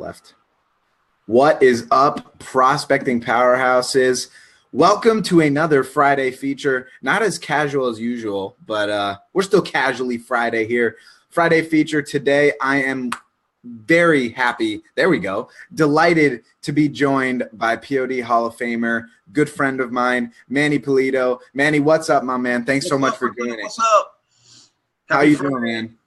left. What is up, prospecting powerhouses? Welcome to another Friday feature. Not as casual as usual, but we're still casually Friday here. Friday feature today. I am very happy. There we go. Delighted to be joined by POD Hall of Famer, good friend of mine, Manny Pulido. Manny, what's up, my man? Thanks so much for joining. What's up? How you doing, man?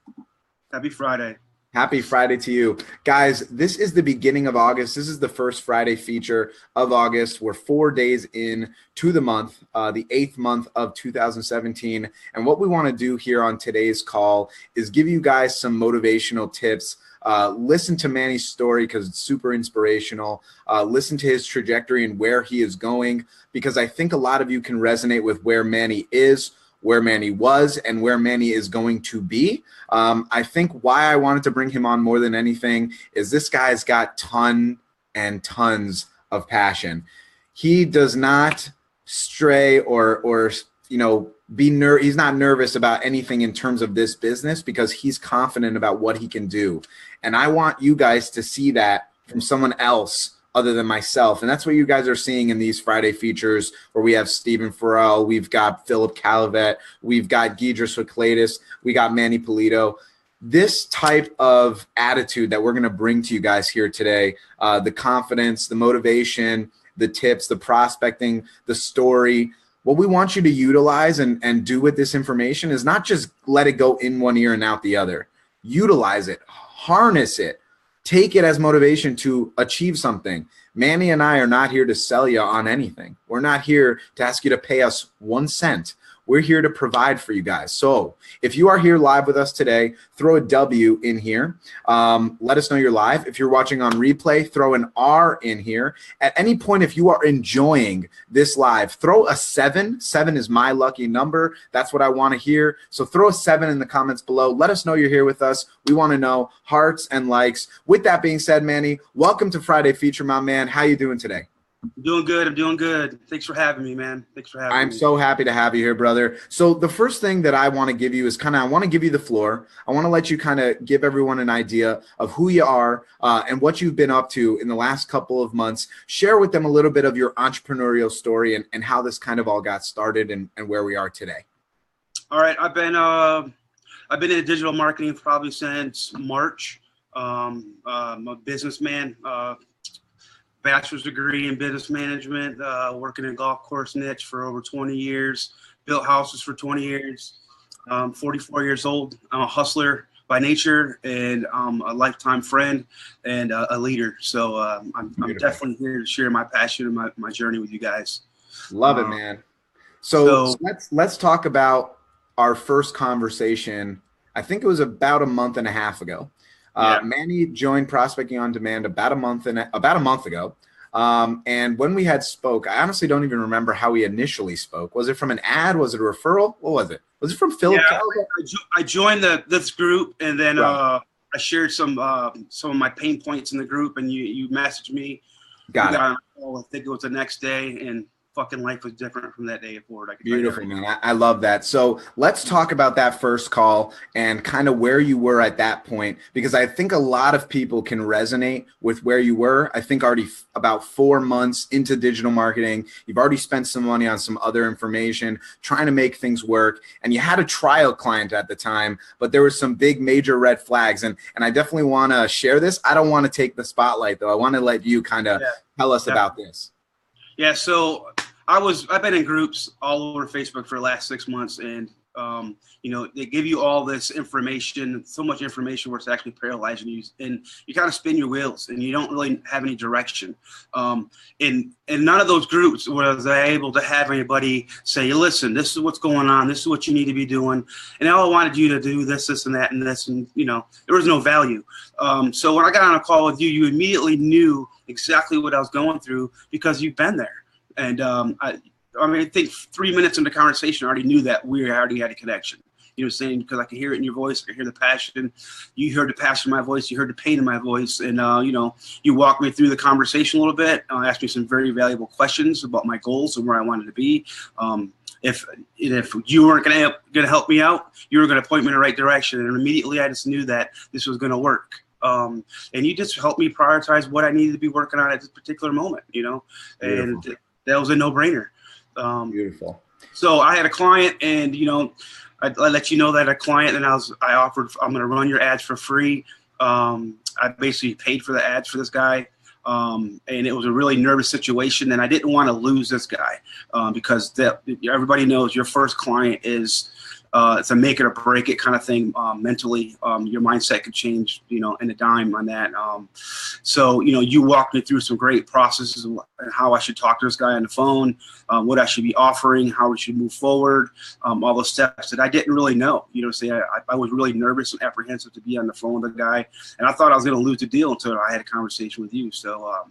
Happy Friday. Happy Friday to you. Guys, this is the beginning of August. This is the first Friday feature of August. We're 4 days in to the month, the 8th month of 2017. And what we want to do here on today's call is give you guys some motivational tips. Listen to Manny's story because it's super inspirational. Listen to his trajectory and where he is going, because I think a lot of you can resonate with where Manny is, where Manny was, and where Manny is going to be. I think why I wanted to bring him on more than anything is this guy's got tons and tons of passion. He does not stray or he's not nervous about anything in terms of this business because he's confident about what he can do. And I want you guys to see that from someone else other than myself. And that's what you guys are seeing in these Friday features where we have Stephen Farrell, we've got Philip Calavet, we've got Gidris Wakladis, we got Manny Pulido. This type of attitude that we're going to bring to you guys here today, the confidence, the motivation, the tips, the prospecting, the story, what we want you to utilize and do with this information is not just let it go in one ear and out the other. Utilize it, harness it, take it as motivation to achieve something. Manny and I are not here to sell you on anything. We're not here to ask you to pay us 1 cent. We're here to provide for you guys. So if you are here live with us today, throw a W in here. Let us know you're live. If you're watching on replay, throw an R in here. At any point, if you are enjoying this live, throw a 7. 7 is my lucky number. That's what I want to hear. So throw a 7 in the comments below. Let us know you're here with us. We want to know hearts and likes. With that being said, Manny, welcome to Friday Feature, my man. How you doing today? I'm doing good. I'm doing good. Thanks for having me, man. Thanks for having me. I'm so happy to have you here, brother. So the first thing that I want to give you is I want to give you the floor. I want to let you kind of give everyone an idea of who you are and what you've been up to in the last couple of months. Share with them a little bit of your entrepreneurial story and how this kind of all got started and where we are today. All right. I've been in digital marketing probably since March. I'm a businessman. Bachelor's degree in business management, working in golf course niche for over 20 years, built houses for 20 years, 44 years old. I'm a hustler by nature and a lifetime friend and a leader. So I'm definitely here to share my passion and my journey with you guys. Love it, man. So let's talk about our first conversation. I think it was about a month and a half ago. Manny joined Prospecting on Demand about a month ago. And when we had spoke, I honestly don't even remember how we initially spoke. Was it from an ad? Was it a referral? What was it? Was it from Philip? Yeah, I joined this group, and then I shared some of my pain points in the group, and you messaged me. Got it. I think it was the next day, and fucking life was different from that day forward. Beautiful, man. I love that. So let's talk about that first call and kind of where you were at that point, because I think a lot of people can resonate with where you were. I think already about 4 months into digital marketing, you've already spent some money on some other information, trying to make things work. And you had a trial client at the time, but there were some big major red flags. And I definitely want to share this. I don't want to take the spotlight, though. I want to let you kind of tell us about this. Yeah, so I've been in groups all over Facebook for the last 6 months, and they give you all this information, so much information where it's actually paralyzing you, and you kind of spin your wheels, and you don't really have any direction. In none of those groups was I able to have anybody say, listen, this is what's going on, this is what you need to be doing, and I wanted you to do this, this, and that, and this, and there was no value. So when I got on a call with you, you immediately knew exactly what I was going through because you've been there. And I think 3 minutes into the conversation, I already knew that we already had a connection. You know what I'm saying? Because I could hear it in your voice. I could hear the passion. You heard the passion in my voice. You heard the pain in my voice. And, you walked me through the conversation a little bit. Asked me some very valuable questions about my goals and where I wanted to be. If you weren't going to help me out, you were going to point me in the right direction. And immediately I just knew that this was going to work. And you just helped me prioritize what I needed to be working on at this particular moment, Beautiful. and that was a no-brainer. Beautiful. So I had a client, and I let you know that a client, and I offered, I'm going to run your ads for free. I basically paid for the ads for this guy. And it was a really nervous situation, and I didn't want to lose this guy because everybody knows your first client is it's a make it or break it kind of thing mentally. Your mindset could change, in a dime on that. So you walked me through some great processes and how I should talk to this guy on the phone, what I should be offering, how we should move forward, all the steps that I didn't really know. I was really nervous and apprehensive to be on the phone with the guy, and I thought I was going to lose the deal until I had a conversation with you. So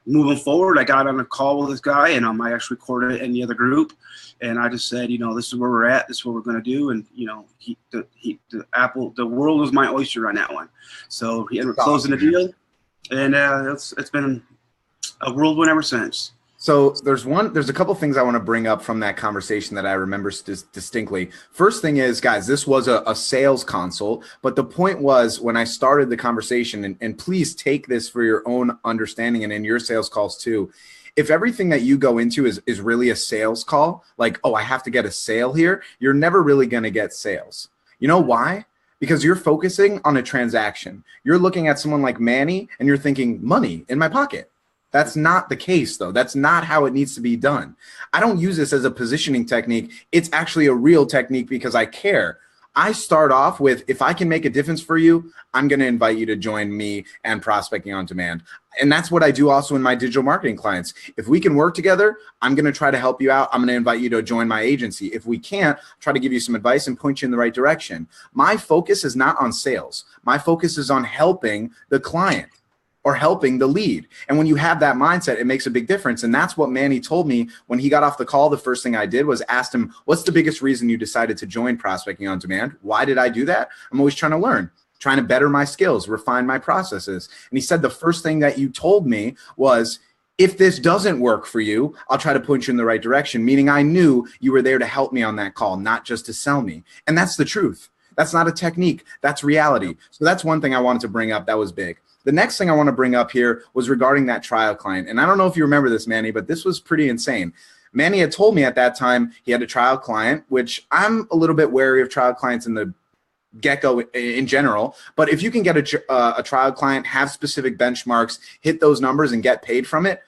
moving forward, I got on a call with this guy, and I actually recorded it in the other group. And I just said, this is where we're at. This is what we're going to do. And, the world was my oyster on that one. So he ended up closing the deal. And it's been a whirlwind ever since. So there's a couple things I want to bring up from that conversation that I remember distinctly. First thing is, guys, this was a sales consult, but the point was when I started the conversation, and please take this for your own understanding and in your sales calls too. If everything that you go into is really a sales call, like, oh, I have to get a sale here, you're never really going to get sales. You know why? Because you're focusing on a transaction. You're looking at someone like Manny and you're thinking, money in my pocket. That's not the case, though. That's not how it needs to be done. I don't use this as a positioning technique. It's actually a real technique because I care. I start off with, if I can make a difference for you, I'm going to invite you to join me and Prospecting on Demand. And that's what I do also in my digital marketing clients. If we can work together, I'm going to try to help you out. I'm going to invite you to join my agency. If we can't, try to give you some advice and point you in the right direction. My focus is not on sales. My focus is on helping the client or helping the lead. And when you have that mindset, it makes a big difference. And that's what Manny told me when he got off the call. The first thing I did was asked him, what's the biggest reason you decided to join Prospecting on Demand? Why did I do that? I'm always trying to learn, trying to better my skills, refine my processes. And he said, the first thing that you told me was, if this doesn't work for you, I'll try to point you in the right direction. Meaning I knew you were there to help me on that call, not just to sell me. And that's the truth. That's not a technique. That's reality. So that's one thing I wanted to bring up. That was big. The next thing I want to bring up here was regarding that trial client. And I don't know if you remember this, Manny, but this was pretty insane. Manny had told me at that time he had a trial client, which I'm a little bit wary of trial clients in the get-go in general. But if you can get a trial client, have specific benchmarks, hit those numbers and get paid from it,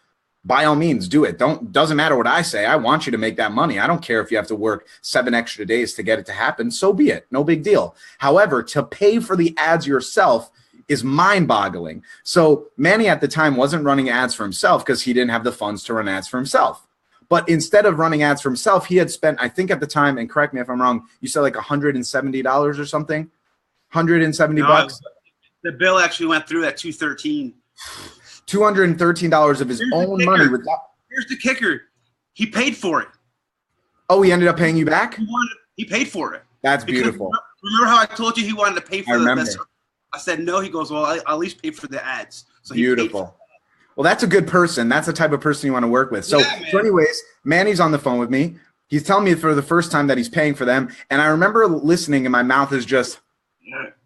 by all means, do it. Doesn't matter what I say. I want you to make that money. I don't care if you have to work 7 extra days to get it to happen. So be it. No big deal. However, to pay for the ads yourself is mind-boggling. So Manny at the time wasn't running ads for himself because he didn't have the funds to run ads for himself. But instead of running ads for himself, he had spent, I think at the time, and correct me if I'm wrong, you said like $170 or something? 170 bucks? The bill actually went through at $213. $213 of his own money. Here's the kicker. He paid for it. Oh, he ended up paying you back? He paid for it. That's beautiful. Remember how I told you he wanted to pay for this? I said no. He goes, well, I'll at least pay for the ads. So beautiful. Well, that's a good person. That's the type of person you want to work with. So anyways, Manny's on the phone with me. He's telling me for the first time that he's paying for them. And I remember listening and my mouth is just,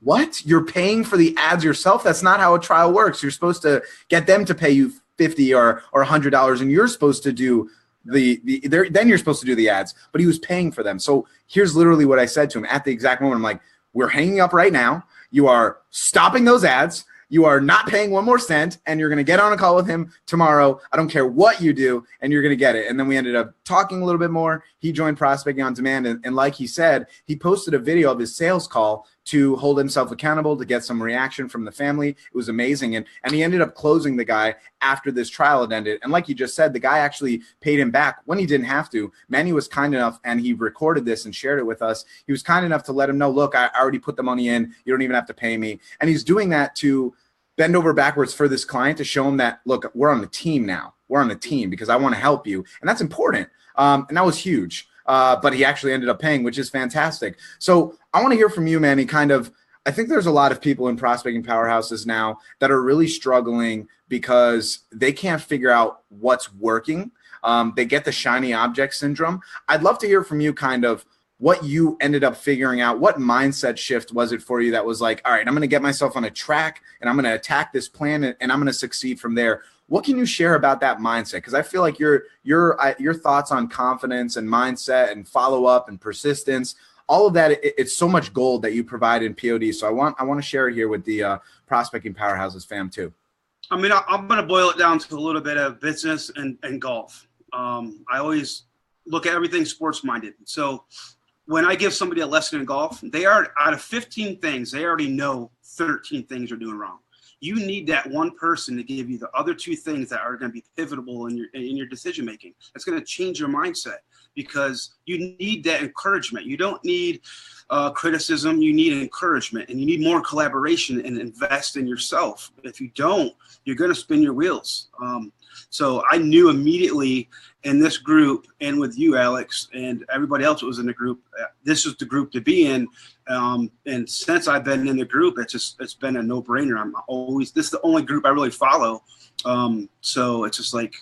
what? You're paying for the ads yourself? That's not how a trial works. You're supposed to get them to pay you $50 or $100, and you're supposed to do then you're supposed to do the ads. But he was paying for them. So here's literally what I said to him at the exact moment. I'm like, we're hanging up right now. You are stopping those ads. You are not paying 1 more cent, and you're going to get on a call with him tomorrow. I don't care what you do, and you're going to get it. And then we ended up talking a little bit more. He joined Prospecting on Demand, and like he said, he posted a video of his sales call to hold himself accountable, to get some reaction from the family. It was amazing. And he ended up closing the guy after this trial had ended. And like you just said, the guy actually paid him back when he didn't have to. Manny was kind enough, and he recorded this and shared it with us. He was kind enough to let him know, look, I already put the money in. You don't even have to pay me. And he's doing that to bend over backwards for this client to show him that, look, we're on the team now. We're on the team because I want to help you. And that's important. And that was huge. But he actually ended up paying, which is fantastic. So I want to hear from you, Manny, I think there's a lot of people in prospecting powerhouses now that are really struggling because they can't figure out what's working. They get the shiny object syndrome. I'd love to hear from you what you ended up figuring out. What mindset shift was it for you that was like, all right, I'm going to get myself on a track and I'm going to attack this plan and I'm going to succeed from there. What can you share about that mindset? Because I feel like your thoughts on confidence and mindset and follow up and persistence, all of that, it's so much gold that you provide in POD. So I want to share it here with the Prospecting Powerhouses fam too. I mean, I'm going to boil it down to a little bit of business and golf. I always look at everything sports minded. So when I give somebody a lesson in golf, they are out of 15 things, they already know 13 things you're doing wrong. You need that one person to give you the other two things that are going to be pivotal in your decision making. That's going to change your mindset, because you need that encouragement. You don't need criticism. You need encouragement, and you need more collaboration and invest in yourself. If you don't, you're going to spin your wheels. So I knew immediately in this group, and with you, Alex, and everybody else that was in the group, this is the group to be in. And since I've been in the group, it's been a no-brainer. This is the only group I really follow. So it's just like,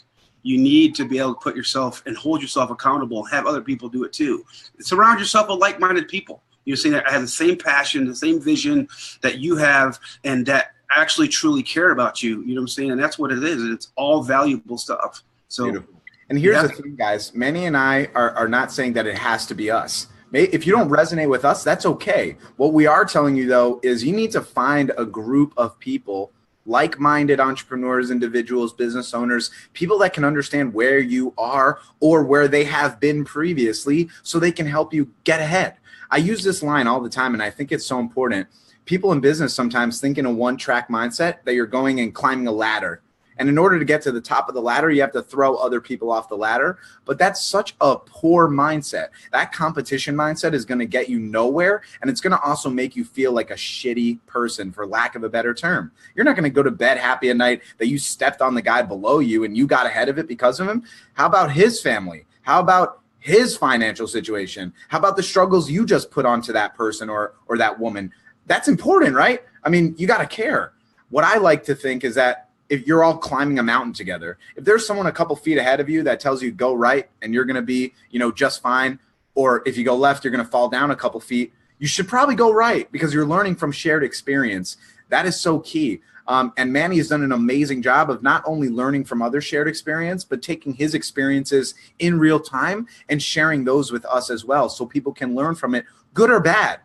you need to be able to put yourself and hold yourself accountable, have other people do it too. Surround yourself with like-minded people. You're saying that I have the same passion, the same vision that you have, and that actually truly care about you. You know what I'm saying? And that's what it is. It's all valuable stuff. So, beautiful. And here's the thing, guys. Manny and I are not saying that it has to be us. If you don't resonate with us, that's okay. What we are telling you, though, is you need to find a group of people, like-minded entrepreneurs, individuals, business owners, people that can understand where you are or where they have been previously, so they can help you get ahead. I use this line all the time, and I think it's so important. People in business sometimes think in a one-track mindset that you're going and climbing a ladder. And in order to get to the top of the ladder, you have to throw other people off the ladder. But that's such a poor mindset. That competition mindset is going to get you nowhere. And it's going to also make you feel like a shitty person, for lack of a better term. You're not going to go to bed happy at night that you stepped on the guy below you and you got ahead of it because of him. How about his family? How about his financial situation? How about the struggles you just put onto that person or that woman? That's important, right? I mean, you got to care. What I like to think is that if you're all climbing a mountain together, if there's someone a couple feet ahead of you that tells you go right and you're going to be, just fine, or if you go left, you're going to fall down a couple feet, you should probably go right, because you're learning from shared experience. That is so key. And Manny has done an amazing job of not only learning from other shared experience, but taking his experiences in real time and sharing those with us as well, so people can learn from it, good or bad.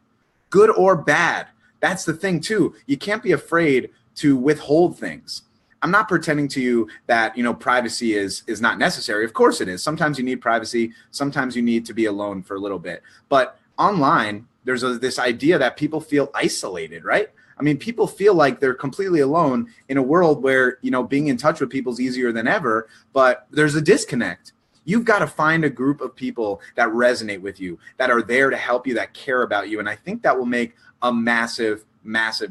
Good or bad. That's the thing too. You can't be afraid to withhold things. I'm not pretending to you that, privacy is not necessary. Of course it is. Sometimes you need privacy. Sometimes you need to be alone for a little bit. But online, there's this idea that people feel isolated, right? I mean, people feel like they're completely alone in a world where, being in touch with people is easier than ever, but there's a disconnect. You've got to find a group of people that resonate with you, that are there to help you, that care about you. And I think that will make a massive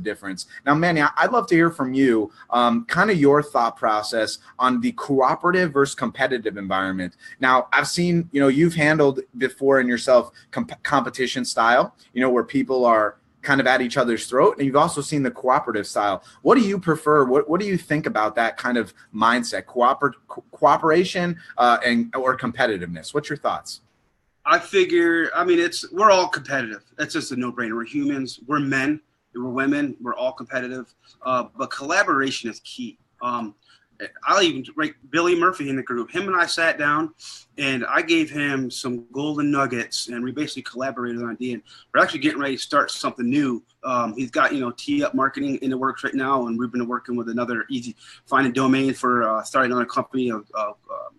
difference. Now, Manny, I'd love to hear from you, kind of your thought process on the cooperative versus competitive environment. Now, I've seen, you've handled before in yourself competition style, where people are kind of at each other's throat, and you've also seen the cooperative style. What do you prefer? What do you think about that kind of mindset, cooperation or competitiveness? What's your thoughts? I figure, we're all competitive. That's just a no-brainer. We're humans. We're men. We're women. We're all competitive. But collaboration is key. I'll even rank Billy Murphy in the group. Him and I sat down, and I gave him some golden nuggets, and we basically collaborated on an idea. And we're actually getting ready to start something new. He's got, tee up marketing in the works right now, and we've been working with another finding domain for starting another company of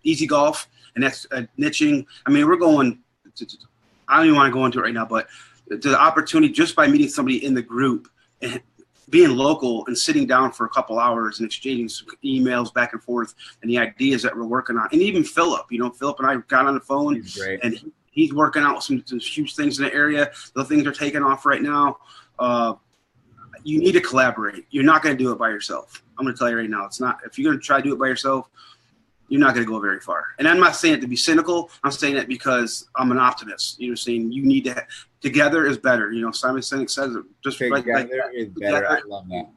Easy Golf, and that's niching. I mean, we're going I don't even want to go into it right now, but the opportunity just by meeting somebody in the group and being local and sitting down for a couple hours and exchanging some emails back and forth and the ideas that we're working on. And even Philip, Philip and I got on the phone. He's great. And he's working out some huge things in the area. The things are taking off right now. You need to collaborate. You're not going to do it by yourself. I'm going to tell you right now, it's not. If you're going to try to do it by yourself, you're not going to go very far. And I'm not saying it to be cynical. I'm saying it because I'm an optimist. Saying you need to together is better. Simon Sinek says it just together is better. I love that.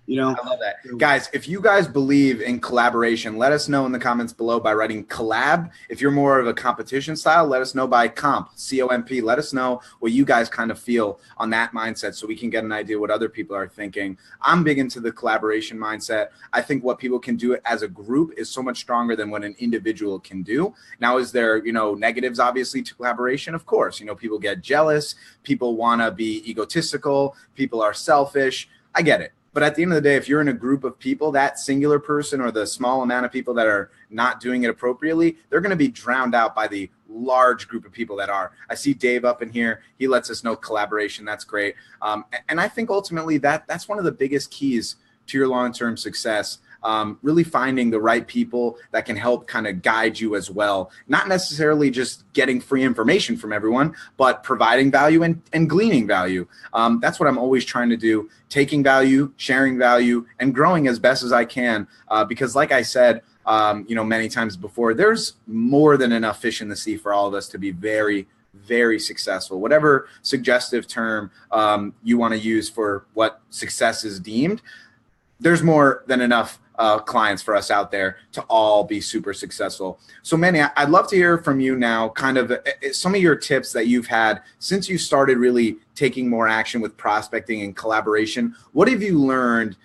you know. I love that. Guys, if you guys believe in collaboration, let us know in the comments below by writing collab. If you're more of a competition style, let us know by comp, C-O-M-P. Let us know what you guys kind of feel on that mindset so we can get an idea what other people are thinking. I'm big into the collaboration mindset. I think what people can do as a group is so much stronger than what an individual can do. Now, is there, negatives obviously to collaboration? Of course, people get jealous. People want to be egotistical. People are selfish. I get it. But at the end of the day, if you're in a group of people, that singular person or the small amount of people that are not doing it appropriately, they're going to be drowned out by the large group of people that are. I see Dave up in here. He lets us know collaboration. That's great. And I think ultimately that's one of the biggest keys to your long-term success. Really finding the right people that can help kind of guide you as well. Not necessarily just getting free information from everyone, but providing value and gleaning value. That's what I'm always trying to do, taking value, sharing value, and growing as best as I can. Because like I said, many times before, there's more than enough fish in the sea for all of us to be very, very successful. Whatever suggestive term you want to use for what success is deemed, there's more than enough clients for us out there to all be super successful. So Manny, I'd love to hear from you now, kind of some of your tips that you've had since you started really taking more action with prospecting and collaboration. What have you learned,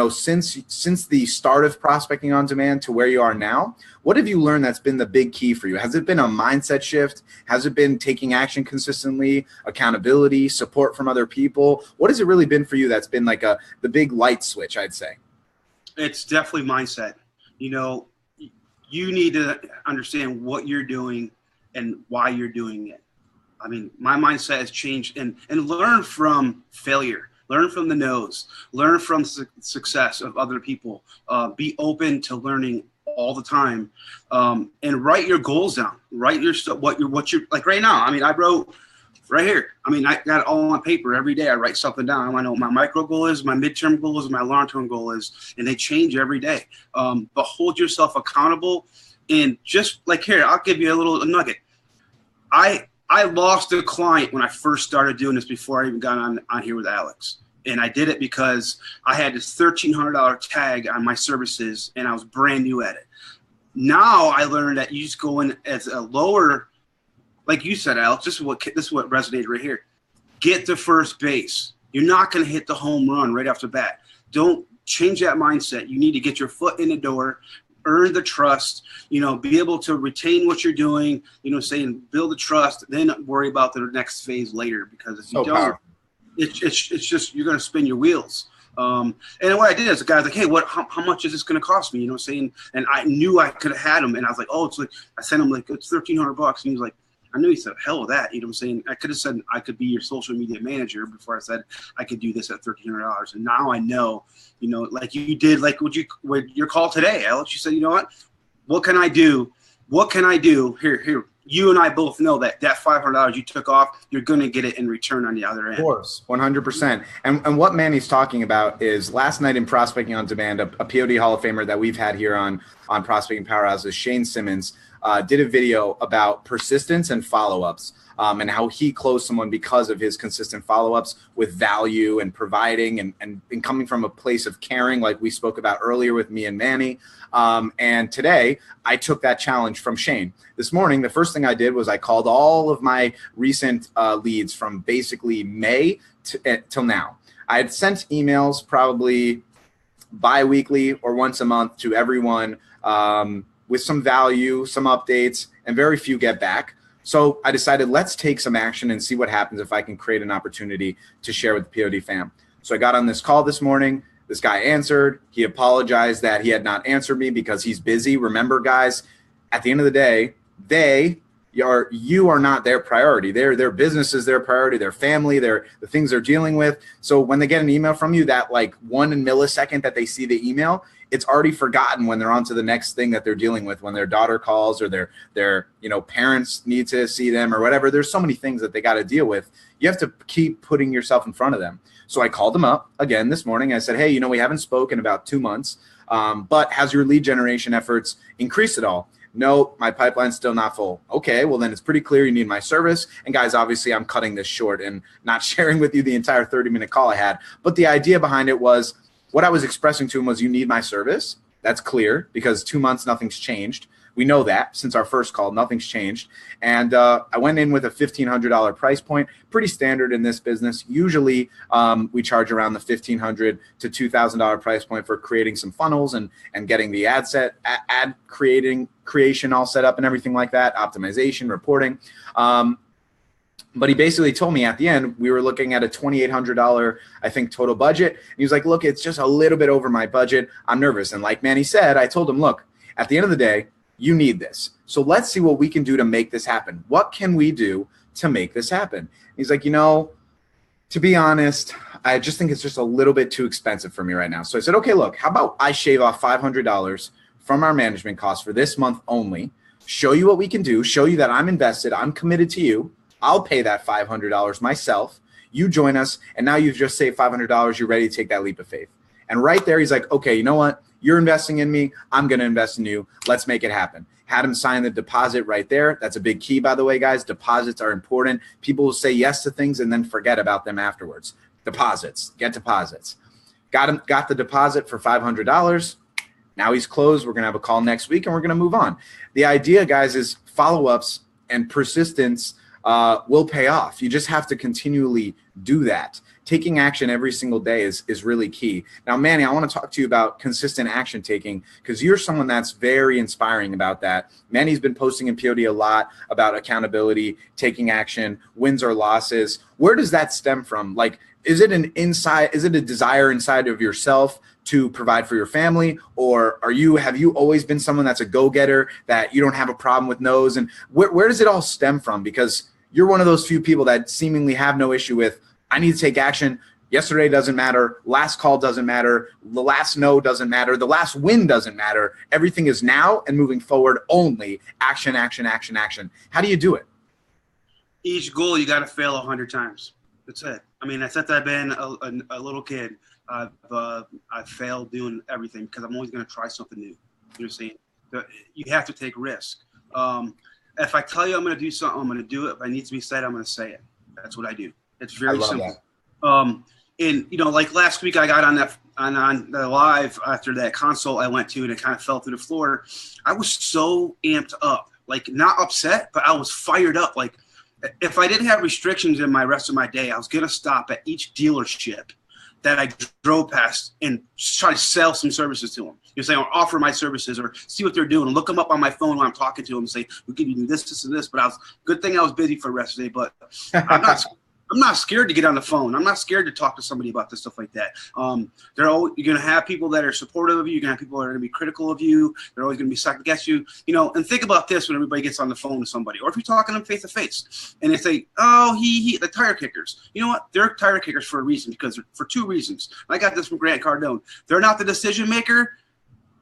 since the start of prospecting on demand to where you are now? What have you learned that's been the big key for you? Has it been a mindset shift? Has it been taking action consistently, accountability, support from other people? What has it really been for you that's been like the big light switch, I'd say? It's definitely mindset. You need to understand what you're doing and why you're doing it. I mean, my mindset has changed and learn from failure, learn from the no's, learn from success of other people, be open to learning all the time, and write your goals down, write your stuff, what you're like right now. I mean, I wrote right here. I mean, I got it all on paper every day. I write something down. I know what my micro goal is, my midterm goal is, my long-term goal is, and they change every day. But hold yourself accountable, and just like here, I'll give you a little nugget. I lost a client when I first started doing this before I even got on here with Alex. And I did it because I had this $1,300 tag on my services and I was brand new at it. Now I learned that you just go in as a lower, like you said, Alex, this is what resonated right here. Get to first base. You're not going to hit the home run right off the bat. Don't change that mindset. You need to get your foot in the door, earn the trust, be able to retain what you're doing, build the trust, then worry about the next phase later. Because if you don't, it's just, you're going to spin your wheels. And what I did is the guy's like, hey, how much is this going to cost me? And I knew I could have had him. And I was like, oh, it's like, I sent him like, it's $1,300. And he was like, I knew he said, hell with that. I could have said I could be your social media manager before I said I could do this at $1,300. And now I know, like you did, like with your call today, Alex, you said, you know what can I do? What can I do? Here. You and I both know that $500 you took off, you're going to get it in return on the other end. Of course, 100%. And what Manny's talking about is last night in Prospecting on Demand, a POD Hall of Famer that we've had here on Prospecting Powerhouse is Shane Simmons, did a video about persistence and follow-ups, and how he closed someone because of his consistent follow-ups with value and providing and coming from a place of caring, like we spoke about earlier with me and Manny. And today I took that challenge from Shane. This morning, the first thing I did was I called all of my recent leads from basically May till now. I had sent emails probably bi-weekly or once a month to everyone, with some value, some updates, and very few get back. So I decided, let's take some action and see what happens if I can create an opportunity to share with the POD fam. So I got on this call this morning. This guy answered. He apologized that he had not answered me because he's busy. Remember, guys, at the end of the day, you are not their priority. Their business is their priority, their family, the things they're dealing with. So when they get an email from you, that like 1 millisecond that they see the email, it's already forgotten when they're on to the next thing that they're dealing with, when their daughter calls or their parents need to see them or whatever. There's so many things that they got to deal with. You have to keep putting yourself in front of them. So I called them up again this morning. I said, hey, we haven't spoken about 2 months, but has your lead generation efforts increased at all? No, my pipeline's still not full. Okay, well then it's pretty clear you need my service. And guys, obviously I'm cutting this short and not sharing with you the entire 30-minute call I had. But the idea behind it was, what I was expressing to him was, you need my service. That's clear, because 2 months, nothing's changed. We know that since our first call, nothing's changed. And I went in with a $1,500 price point, pretty standard in this business. Usually we charge around the $1,500 to $2,000 price point for creating some funnels and getting the ad creation all set up and everything like that, optimization, reporting. But he basically told me at the end, we were looking at a $2,800, I think, total budget. And he was like, look, it's just a little bit over my budget. I'm nervous. And like Manny said, I told him, look, at the end of the day, you need this. So let's see what we can do to make this happen. What can we do to make this happen? He's like, to be honest, I just think it's just a little bit too expensive for me right now. So I said, okay, look, how about I shave off $500 from our management costs for this month only, show you what we can do, show you that I'm invested, I'm committed to you. I'll pay that $500 myself. You join us, and now you've just saved $500. You're ready to take that leap of faith. And right there, he's like, okay, you know what? You're investing in me. I'm going to invest in you. Let's make it happen. Had him sign the deposit right there. That's a big key, by the way, guys. Deposits are important. People will say yes to things and then forget about them afterwards. Deposits. Get deposits. Got the deposit for $500. Now he's closed. We're going to have a call next week, and we're going to move on. The idea, guys, is follow-ups and persistence will pay off. You just have to continually do that. Taking action every single day is really key. Now, Manny, I want to talk to you about consistent action taking, because you're someone that's very inspiring about that. Manny's been posting in POD a lot about accountability, taking action, wins or losses. Where does that stem from? Like, is it a desire inside of yourself to provide for your family, or have you always been someone that's a go-getter, that you don't have a problem with no's? And where does it all stem from? Because you're one of those few people that seemingly have no issue with, I need to take action. Yesterday doesn't matter. Last call doesn't matter. The last no doesn't matter. The last win doesn't matter. Everything is now and moving forward only. Action, action, action, action. How do you do it? Each goal, you got to fail 100 times. That's it. I mean, since I've been a little kid, I've failed doing everything, because I'm always going to try something new. You know what I'm saying? You have to take risk. If I tell you I'm going to do something, I'm going to do it. If I need to be said, I'm going to say it. That's what I do. It's very simple. And like last week, I got on the live after that consult I went to, and it kind of fell through the floor. I was so amped up, like not upset, but I was fired up. Like, if I didn't have restrictions in my rest of my day, I was going to stop at each dealership that I drove past and try to sell some services to them. You're saying, or offer my services, or see what they're doing, and look them up on my phone when I'm talking to them and say, we can do this, this, and this. But good thing I was busy for the rest of the day, but I'm not scared to get on the phone. I'm not scared to talk to somebody about this stuff like that. You're going to have people that are supportive of you. You're going to have people that are going to be critical of you. They're always going to be second guess you. And think about this when everybody gets on the phone to somebody, or if you're talking to them face to face, and they say, "Oh, the tire kickers." You know what? They're tire kickers for a reason, because for two reasons. I got this from Grant Cardone. They're not the decision maker,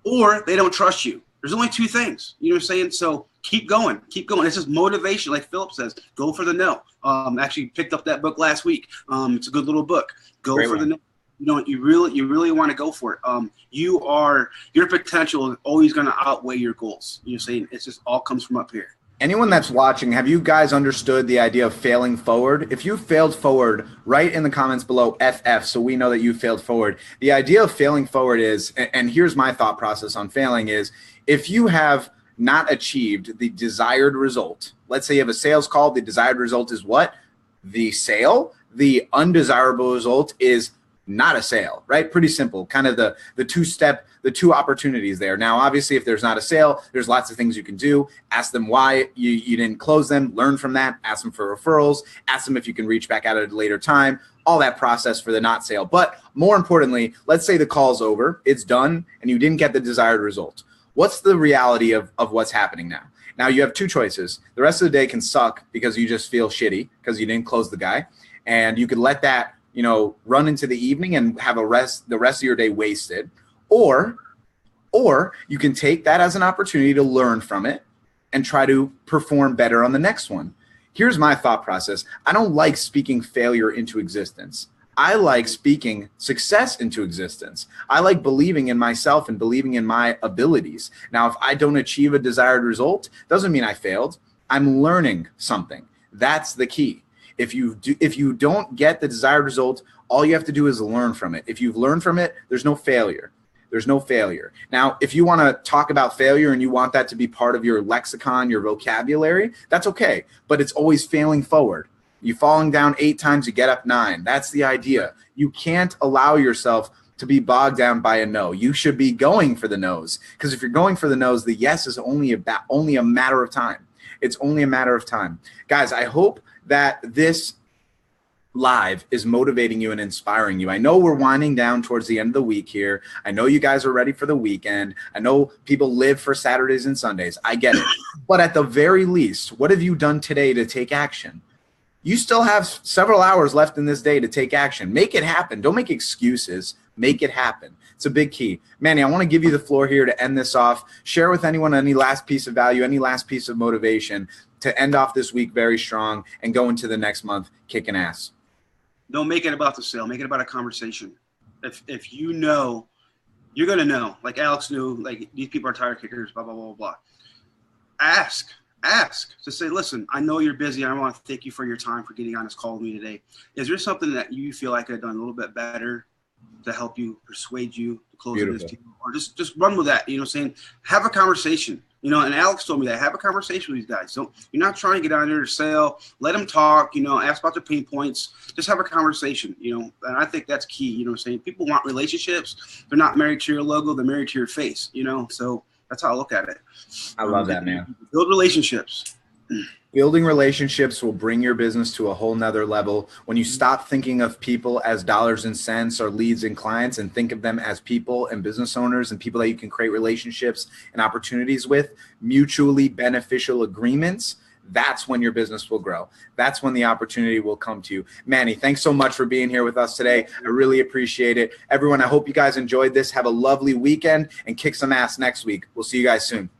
or they don't trust you. There's only two things. You know what I'm saying? So keep going. Keep going. This is motivation, like Philip says. Go for the no. Actually picked up that book last week. It's a good little book. Go Great for one. The no. You really want to go for it. Your potential is always going to outweigh your goals. You know what I'm saying? It's just all comes from up here. Anyone that's watching, have you guys understood the idea of failing forward? If you failed forward, write in the comments below FF so we know that you failed forward. The idea of failing forward is, and here's my thought process on failing, is if you have not achieved the desired result, let's say you have a sales call, the desired result is what? The sale. The undesirable result is not a sale, right? Pretty simple. Kind of the two opportunities there. Now, obviously, if there's not a sale, there's lots of things you can do. Ask them why you didn't close them. Learn from that. Ask them for referrals. Ask them if you can reach back out at a later time. All that process for the not sale. But more importantly, let's say the call's over, it's done, and you didn't get the desired result. What's the reality of what's happening now? Now you have two choices. The rest of the day can suck because you just feel shitty because you didn't close the guy. And you could let that, run into the evening and have the rest of your day wasted. Or you can take that as an opportunity to learn from it and try to perform better on the next one. Here's my thought process. I don't like speaking failure into existence. I like speaking success into existence. I like believing in myself and believing in my abilities. Now, if I don't achieve a desired result, doesn't mean I failed. I'm learning something. That's the key. If you don't get the desired result, All you have to do is learn from it. If you've learned from it, there's no failure. There's no failure. Now, if you want to talk about failure and you want that to be part of your lexicon, your vocabulary, that's okay. But it's always failing forward. You falling down 8 times, you get up 9. That's the idea. You can't allow yourself to be bogged down by a no. You should be going for the no's, because if you're going for the no's, the yes is only a matter of time. It's only a matter of time. Guys, I hope that this live is motivating you and inspiring you. I know we're winding down towards the end of the week here. I know you guys are ready for the weekend. I know people live for Saturdays and Sundays. I get it. But at the very least, what have you done today to take action? You still have several hours left in this day to take action. Make it happen. Don't make excuses. Make it happen. It's a big key. Manny, I want to give you the floor here to end this off. Share with anyone any last piece of value, any last piece of motivation to end off this week very strong and go into the next month kicking ass. Don't make it about the sale. Make it about a conversation. If you know, you're going to know. Like Alex knew, like these people are tire kickers, blah, blah, blah, blah. Ask. To say, listen, I know you're busy. And I want to thank you for your time for getting on this call with me today. Is there something that you feel like I could have done a little bit better to help you, persuade you to close this deal? Or just run with that, saying, have a conversation. And Alex told me that. Have a conversation with these guys. So you're not trying to get on there to sell. Let them talk, ask about their pain points. Just have a conversation, and I think that's key, saying people want relationships. They're not married to your logo. They're married to your face, So that's how I look at it. I love that, man. Build relationships. Building relationships will bring your business to a whole nother level. When you stop thinking of people as dollars and cents or leads and clients and think of them as people and business owners and people that you can create relationships and opportunities with, mutually beneficial agreements, that's when your business will grow. That's when the opportunity will come to you. Manny, thanks so much for being here with us today. I really appreciate it. Everyone, I hope you guys enjoyed this. Have a lovely weekend and kick some ass next week. We'll see you guys soon.